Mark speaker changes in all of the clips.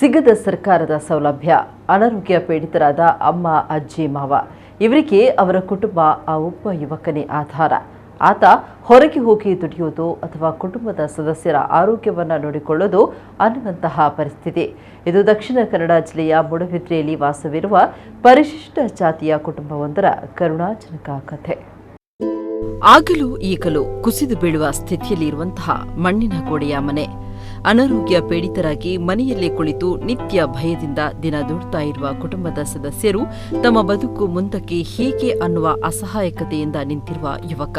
Speaker 1: ಸಿಗದ ಸರ್ಕಾರದ ಸೌಲಭ್ಯ, ಅನಾರೋಗ್ಯ ಪೀಡಿತರಾದ ಅಮ್ಮ, ಅಜ್ಜಿ, ಮಾವ ಇವರಿಗೆ ಅವರ ಕುಟುಂಬ ಆ ಒಬ್ಬ ಯುವಕನೇ ಆಧಾರ. ಆತ ಹೊರಗೆ ಹೋಗಿ ದುಡಿಯೋದು ಅಥವಾ ಕುಟುಂಬದ ಸದಸ್ಯರ ಆರೋಗ್ಯವನ್ನು ನೋಡಿಕೊಳ್ಳೋದು ಅನ್ನುವಂತಹ ಪರಿಸ್ಥಿತಿ. ಇದು ದಕ್ಷಿಣ ಕನ್ನಡ ಜಿಲ್ಲೆಯ ಮೂಡಬಿದ್ರೆಯಲ್ಲಿ ವಾಸವಿರುವ ಪರಿಶಿಷ್ಟ ಜಾತಿಯ ಕುಟುಂಬವೊಂದರ ಕರುಣಾಜನಕ ಕಥೆ. ಆಗಲೂ ಈಗಲೂ ಕುಸಿದು ಬೀಳುವ ಸ್ಥಿತಿಯಲ್ಲಿ ಇರುವಂತಹ ಮಣ್ಣಿನ ಗೋಡೆಯ ಮನೆ. ಅನಾರೋಗ್ಯ ಪೀಡಿತರಾಗಿ ಮನೆಯಲ್ಲೇ ಕುಳಿತು ನಿತ್ಯ ಭಯದಿಂದ ದಿನ ದೂಡ್ತಾ ಇರುವ ಕುಟುಂಬದ ಸದಸ್ಯರು ತಮ್ಮ ಬದುಕು ಮುಂದಕ್ಕೆ ಹೀಗೆ ಅನ್ನುವ ಅಸಹಾಯಕತೆಯಿಂದ ನಿಂತಿರುವ ಯುವಕ.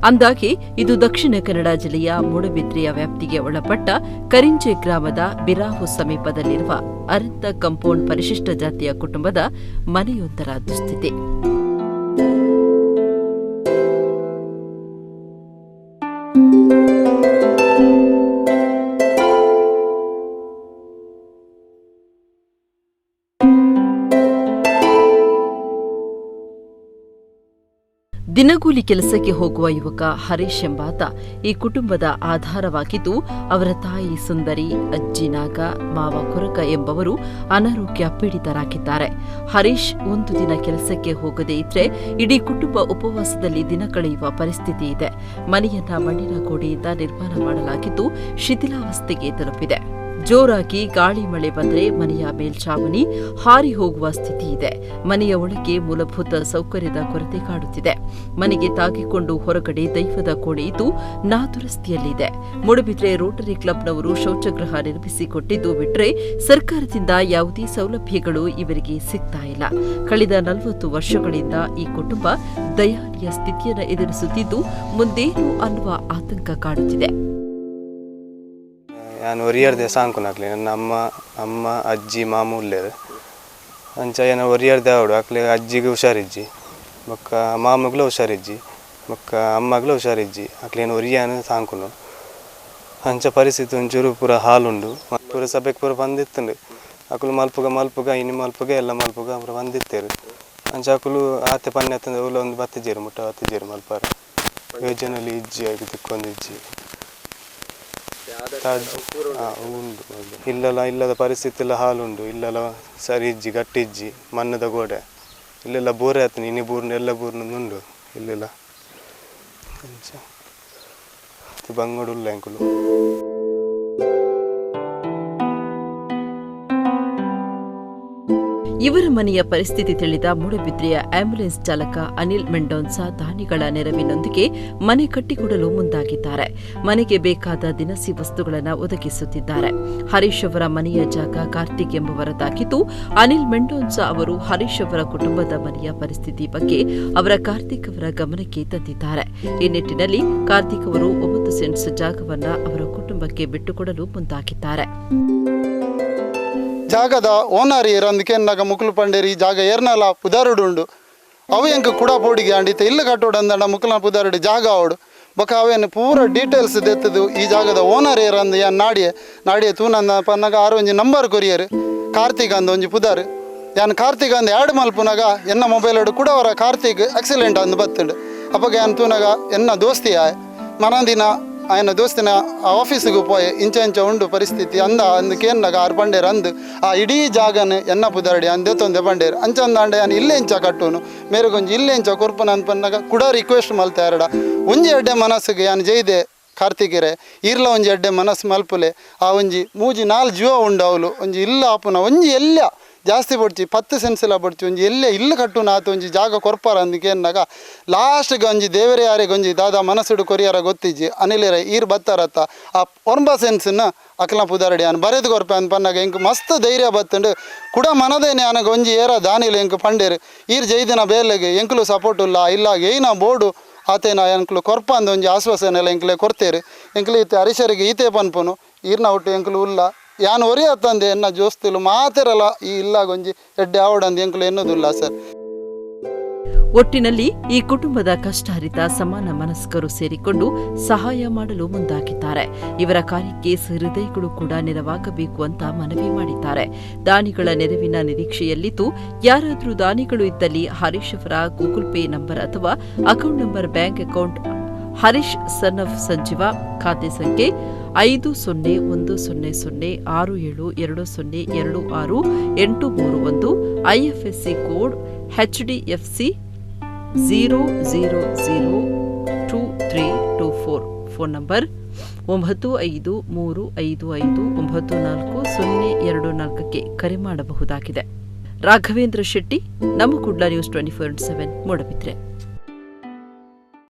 Speaker 1: ಅಂದಾಗೆ ಇದು ದಕ್ಷಿಣ ಕನ್ನಡ ಜಿಲ್ಲೆಯ ಮೂಡಬಿದ್ರೆಯ ವ್ಯಾಪ್ತಿಗೆ ಒಳಪಟ್ಟ ಕರಿಂಜೆ ಗ್ರಾಮದ ಬಿರಾಹು ಸಮೀಪದಲ್ಲಿರುವ ಅರಂತ ಕಂಪೌಂಡ್ ಪರಿಶಿಷ್ಟ ಜಾತಿಯ ಕುಟುಂಬದ ಮನೆಯೊಂದರ ದುಸ್ಥಿತಿ. ದಿನಗೂಲಿ ಕೆಲಸಕ್ಕೆ ಹೋಗುವ ಯುವಕ ಹರೀಶ್ ಎಂಬಾತ ಈ ಕುಟುಂಬದ ಆಧಾರವಾಗಿದ್ದು, ಅವರ ತಾಯಿ ಸುಂದರಿ, ಅಜ್ಜಿ ನಾಗ, ಮಾವ ಕೊರಕ ಎಂಬವರು ಅನಾರೋಗ್ಯ ಪೀಡಿತರಾಗಿದ್ದಾರೆ. ಹರೀಶ್ ಒಂದು ದಿನ ಕೆಲಸಕ್ಕೆ ಹೋಗದೇ ಇದ್ರೆ ಇಡೀ ಕುಟುಂಬ ಉಪವಾಸದಲ್ಲಿ ದಿನ ಕಳೆಯುವ ಪರಿಸ್ಥಿತಿ ಇದೆ. ಮನೆಯನ್ನ ಮಣ್ಣಿನ ಗೋಡೆಯಿಂದ ನಿರ್ಮಾಣ ಮಾಡಲಾಗಿದ್ದು ಶಿಥಿಲಾವಸ್ಥೆಗೆ ತಲುಪಿದೆ. ಜೋರಾಗಿ ಗಾಳಿ ಮಳೆ ಬಂದರೆ ಮನೆಯ ಮೇಲ್ಛಾವಣಿ ಹಾರಿ ಹೋಗುವ ಸ್ಥಿತಿ ಇದೆ. ಮನೆಯ ಒಳಗೆ ಮೂಲಭೂತ ಸೌಕರ್ಯದ ಕೊರತೆ ಕಾಡುತ್ತಿದೆ. ಮನೆಗೆ ತಾಗಿಕೊಂಡು ಹೊರಗಡೆ ದೈವದ ಕೋಣೆ ಇದ್ದು ನಾದುರಸ್ತಿಯಲ್ಲಿದೆ. ಮೂಡಬಿದ್ರೆ ರೋಟರಿ ಕ್ಲಬ್ನವರು ಶೌಚಗೃಹ ನಿರ್ಮಿಸಿಕೊಟ್ಟಿದ್ದು ಬಿಟ್ಟರೆ ಸರ್ಕಾರದಿಂದ ಯಾವುದೇ ಸೌಲಭ್ಯಗಳು ಇವರಿಗೆ ಸಿಗ್ತಾ ಇಲ್ಲ. ಕಳೆದ 40 ವರ್ಷಗಳಿಂದ ಈ ಕುಟುಂಬ ದಯನೀಯ ಸ್ಥಿತಿಯನ್ನು ಎದುರಿಸುತ್ತಿದ್ದು ಮುಂದೇನು ಅನ್ನುವ ಆತಂಕ ಕಾಡುತ್ತಿದೆ.
Speaker 2: ನಾನು ಒರಿಯರ್ದೆ ಸಾಂಕುನಾಕ್ಲಿ ನನ್ನ ಅಮ್ಮ ಅಜ್ಜಿ ಮಾಮ ಉಳ್ಳೇರು ಅಂಚ ಏನೋ ಒರಿಯರ್ದೆ ಅವಡು ಅಕ್ಲೆ ಅಜ್ಜಿಗೆ ಹುಷಾರಿಜ್ಜಿ ಮಕ್ಕ ಮಾಮಗ್ಲು ಹುಷಾರಿಜ್ಜಿ ಮಕ್ಕ ಅಮ್ಮಗ್ಲು ಹುಷಾರಿಜ್ಜಿ ಅಕ್ಲೇನು ಒರಿಯಾನು ಸಾಂಕುನು ಅಂಚ ಪರಿಸ್ಥಿತಿ ಒಂಚೂರು ಪೂರ ಹಾಲುಂಡು ಪೂರ ಸಭೆಗೆ ಪೂರ ಬಂದಿತ್ತುಂಡು ಅಕುಲು ಮಲ್ಪುಗ ಇನ್ನು ಮಲ್ಪುಗ ಎಲ್ಲ ಮಲ್ಪುಗ ಪೂರ ಬಂದಿತ್ತೇರು ಅಂಚ ಅಕುಲು ಆತೆ ಪನ್ನೆ ಹತ್ತಂದ್ರೆ ಅವಳು ಒಂದು ಬತ್ತಿಜೇರು ಮುಟ್ಟ ಹತ್ತಿಜೇರು ಮಲ್ಪಾರ ಯೋಜನೆಯಲ್ಲಿ ಇಜ್ಜಿ ಆಗಿ ತಿಕ್ಕೊಂದು ಇಜ್ಜಿ ಇಲ್ಲದ ಪರಿಸ್ಥಿತಿ ಎಲ್ಲ ಹಾಲುಂಡು ಇಲ್ಲೆಲ್ಲ ಸರಿ ಇಜ್ಜಿ ಗಟ್ಟಿಜ್ಜಿ ಮಣ್ಣದ ಗೋಡೆ ಇಲ್ಲೆಲ್ಲ ಬೋರೆ ಆಯ್ತು ಇನ್ನು ಬೋರ್ನ ಎಲ್ಲ ಬೋರ್ನುಂಡು ಇಲ್ಲೆಲ್ಲ ಬಂಗಡುಲ್ಲ ಅಂಕುಲು.
Speaker 1: ಇವರ ಮನೆಯ ಪರಿಸ್ಥಿತಿ ತಿಳಿದ ಮೂಡಬಿದ್ರೆಯ ಆಂಬ್ಯುಲೆನ್ಸ್ ಚಾಲಕ ಅನಿಲ್ ಮೆಂಡೋನ್ಸಾ ದಾನಿಗಳ ನೆರವಿನೊಂದಿಗೆ ಮನೆ ಕಟ್ಟಿಕೊಡಲು ಮುಂದಾಗಿದ್ದಾರೆ. ಮನೆಗೆ ಬೇಕಾದ ದಿನಸಿ ವಸ್ತುಗಳನ್ನು ಒದಗಿಸುತ್ತಿದ್ದಾರೆ. ಹರೀಶ್ ಅವರ ಮನೆಯ ಜಾಗ ಕಾರ್ತಿಕ್ ಎಂಬುವರದಾಗಿದ್ದು, ಅನಿಲ್ ಮೆಂಡೋನ್ಸಾ ಅವರು ಹರೀಶ್ ಅವರ ಕುಟುಂಬದ ಮನೆಯ ಪರಿಸ್ಥಿತಿ ಬಗ್ಗೆ ಅವರ ಕಾರ್ತಿಕ್ ಅವರ ಗಮನಕ್ಕೆ ತಂದಿದ್ದಾರೆ. ಈ ನಿಟ್ಟಿನಲ್ಲಿ ಕಾರ್ತಿಕ್ ಅವರು 9 ಸೆಂಟ್ಸ್ ಜಾಗವನ್ನು ಅವರ ಕುಟುಂಬಕ್ಕೆ ಬಿಟ್ಟುಕೊಡಲು ಮುಂದಾಗಿದ್ದಾರೆ.
Speaker 3: ಜಾಗದ ಓನರ್ ಏರಂದಕ್ಕೆ ನಾಗ ಮುಕ್ಲು ಪಂಡೇರಿ ಜಾಗ ಏರ್ನಲ ಪುದಾರುಡು ಅವು ಎಂಕ ಕೂಡ ಪೋಡಿಗೆ ಅಂಡಿತ ಇಲ್ಲ ಕಟ್ಟೋಡು ಅಂದ ಮುಕ್ಲ ಪುದಾರುಡು ಜಾಗ ಅವಡು ಬೊಕ ಅವೇನು ಪೂರ ಡೀಟೇಲ್ಸ್ ದೆತ್ತದು ಈ ಜಾಗದ ಓನರ್ ಏರಂದು ಯಾನ್ ನಾಡಿಯ ತೂನಂದ ಪನ್ನಗ ಆರು ಒಂಜಿ ನಂಬರ್ ಕೊರಿಯರು ಕಾರ್ತಿಕ್ ಅಂದ ಒಂಜಿ ಪುದಾರು ಯಾನ್ ಕಾರ್ತಿಕ್ ಅಂದ ಎರಡು ಮಲ್ಪುನಾಗ ಎನ್ನ ಮೊಬೈಲ್ ಅಡು ಕೂಡ ಅವರ ಕಾರ್ತಿಕ್ ಆಕ್ಸಿಡೆಂಟ್ ಅಂದು ಬತ್ತುಂಡು ಅಪ್ಪಗ ಯಾನ್ ತೂನಗ ಎನ್ನ ದೋಸ್ತಿ ಮನಂದಿನ ఆయన దోస్తున ఆఫీసుకు పోయి ఇంచెంచ ఉండు పరిస్థితి అందుకేనాಗ ಆರು ಪಂಡೇರು ಅಂದು ಆ ಇಡೀ ಜಾಗನ ಎನ್ನ ಪುದಾರಡಿ ಅಂದೆತ್ತೊಂದೆ ಪಂಡೇರು ಅಂಚಂದಾಂಡೆ ನಾನು ಇಲ್ಲೆಂಚ ಕಟ್ಟುನು ಮೇರೆಗೊಂಜಿ ಇಲ್ಲೆಂಚ ಕೊರ್ಪುನ ಅಂದ್ಪನ್ನಾಗ ಕೂಡ ರಿಕ್ವೆಸ್ಟ್ ಮಲ್ತಾ ಎರಡ ಒಂಜಿ ಎಡ್ಡೆ ಮನಸ್ಸಿಗೆ ಯಾನು ಜೈದೆ ಕಾರ್ತಿಕಿರೆ ಇರ್ಲ ಒಂಜಿ ಎಡ್ಡೆ ಮನಸ್ಸು ಮಲ್ಪುಲೆ ಆ ಒಂಜಿ ಮೂಜಿ 4 ಜೀವ ಉಂಡು ಅವಳು ಒಂಜಿ ಇಲ್ಲ ಆಪುನ ಒಂಜಿ ಎಲ್ಲ ಜಾಸ್ತಿ ಬಡ್ಚಿ 10 ಸೆನ್ಸಿಲ ಬಡ್ಚಿ ಒಂಜಿ ಎಲ್ಲೇ ಇಲ್ಲ ಕಟ್ಟುನ ಆತು ಒಂಜಿ ಜಾಗ ಕೊರ್ಪಾರ ಅಂದಕ್ಕೇನಾಗ ಲಾಸ್ಟ್ಗೆ ಒಂಜಿ ದೇವರೇ ಯಾರಿಗೆ ಒಂಜಿ ದಾದಾ ಮನಸ್ಸುಡು ಕೊರಿಯಾರ ಗೊತ್ತಿಜ್ಜಿ ಅನಿಲೇರ ಈರು ಬತ್ತಾರತ್ತ ಆ 9 ಸೆನ್ಸನ್ನ ಅಕ್ಲ ಪುದಾರಡಿ ಅನ್ ಬರೆದು ಕೊರ್ಪೆ ಅನ್ಪನ್ನಾಗ ಎಂಕ್ ಮಸ್ತ್ ಧೈರ್ಯ ಬತ್ತುಂಡು ಕೂಡ ಮನದೇನೆ ಅನಗ ಒಂಜಿ ಏರ ದಾನಿಲು ಎಂಕ್ ಪಂಡೇರು ಈರು ಜೈದಿನ ಬೇಲೆಗೆ ಎಂಕ್ಲು ಸಪೋರ್ಟ್ ಇಲ್ಲ ಏನ ಬೋರ್ಡು ಆತೇನ ಎಂಕ್ಲು ಕೊರ್ಪ ಅಂದ ಒಂಜಿ ಆಶ್ವಾಸನೆ ಎಲ್ಲ ಎಂಕ್ಲೆ ಕೊರ್ತೇರು ಎಂಕ್ಲು ಈತೆ ಹರೀಶರಿಗೆ ಈತೆ ಪನ್ಪುನು ಈರ್ನ ಒಟ್ಟು ಎಂಕ್ಲು ಉಲ್ಲ ಯಾನು ಒರಿ ಹತ್ತಂದೆ ಎನ್ನ ಜೋಸ್ತಿಲು ಮಾತಿರಲ್ಲ ಈ ಇಲ್ಲಾಗೊಂಜಿ ಎಡ್ಡೆ ಆವಡಂದು ಎಂಕ್ಲು ಎನ್ನುವುದಿಲ್ಲ ಸರ್.
Speaker 1: ಒಟ್ಟಿನಲ್ಲಿ ಈ ಕುಟುಂಬದ ಕಷ್ಟಹರಿತ ಸಮಾನ ಮನಸ್ಕರು ಸೇರಿಕೊಂಡು ಸಹಾಯ ಮಾಡಲು ಮುಂದಾಗಿದ್ದಾರೆ. ಇವರ ಕಾರ್ಯಕ್ಕೆ ಹೃದಯಗಳು ಕೂಡ ನೆರವಾಗಬೇಕು ಅಂತ ಮನವಿ ಮಾಡಿದ್ದಾರೆ. ದಾನಿಗಳ ನೆರವಿನ ನಿರೀಕ್ಷೆಯಲ್ಲಿದ್ದು ಯಾರಾದರೂ ದಾನಿಗಳು ಇದ್ದಲ್ಲಿ ಹರೀಶ್ ಅವರ ಗೂಗಲ್ ಪೇ ನಂಬರ್ ಅಥವಾ account number bank account Harish son of Sanjeeva ಖಾತೆ ಸಂಖ್ಯೆ 50100672026831 IFSC code HDFC 0002324. Phone number 9535594024ಕ್ಕೆ ಕರೆ ಮಾಡಬಹುದಾಗಿದೆ. ರಾಘವೇಂದ್ರ ಶೆಟ್ಟಿ, ನಮ್ಮ ಕುಡ್ಲ ನ್ಯೂಸ್ 24/7 ಮೂಡಬಿದ್ರೆ.